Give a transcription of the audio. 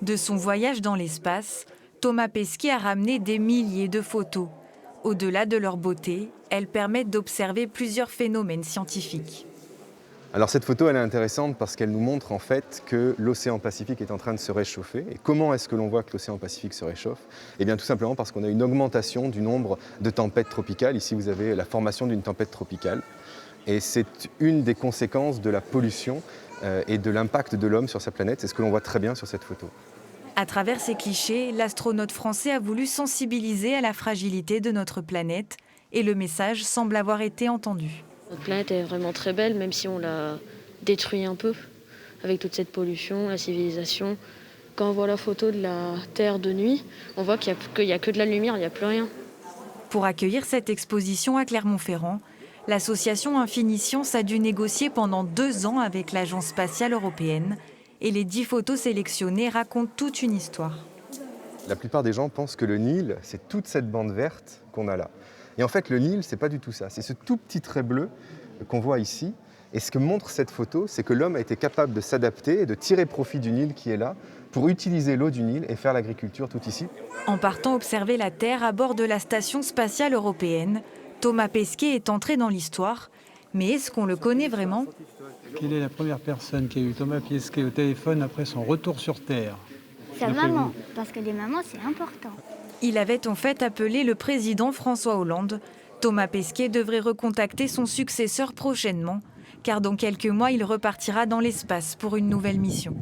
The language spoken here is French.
De son voyage dans l'espace, Thomas Pesquet a ramené des milliers de photos. Au-delà de leur beauté, elles permettent d'observer plusieurs phénomènes scientifiques. Alors cette photo, elle est intéressante parce qu'elle nous montre en fait que l'océan Pacifique est en train de se réchauffer. Et comment est-ce que l'on voit que l'océan Pacifique se réchauffe? Eh bien tout simplement parce qu'on a une augmentation du nombre de tempêtes tropicales. Ici vous avez la formation d'une tempête tropicale. Et c'est une des conséquences de la pollution et de l'impact de l'homme sur sa planète. C'est ce que l'on voit très bien sur cette photo. À travers ces clichés, l'astronaute français a voulu sensibiliser à la fragilité de notre planète et le message semble avoir été entendu. Notre planète est vraiment très belle, même si on l'a détruit un peu avec toute cette pollution, la civilisation. Quand on voit la photo de la Terre de nuit, on voit qu'il n'y a que de la lumière, il n'y a plus rien. Pour accueillir cette exposition à Clermont-Ferrand, l'association Infini Science a dû négocier pendant 2 ans avec l'Agence spatiale européenne et les 10 photos sélectionnées racontent toute une histoire. La plupart des gens pensent que le Nil, c'est toute cette bande verte qu'on a là. Et en fait, le Nil, c'est pas du tout ça. C'est ce tout petit trait bleu qu'on voit ici. Et ce que montre cette photo, c'est que l'homme a été capable de s'adapter et de tirer profit du Nil qui est là pour utiliser l'eau du Nil et faire l'agriculture tout ici. En partant observer la Terre à bord de la Station spatiale européenne, Thomas Pesquet est entré dans l'histoire. Mais est-ce qu'on le connaît vraiment ? Quelle est la première personne qui a eu Thomas Pesquet au téléphone après son retour sur Terre? Sa maman, parce que les mamans, c'est important. Il avait en fait appelé le président François Hollande. Thomas Pesquet devrait recontacter son successeur prochainement, car dans quelques mois, il repartira dans l'espace pour une nouvelle mission.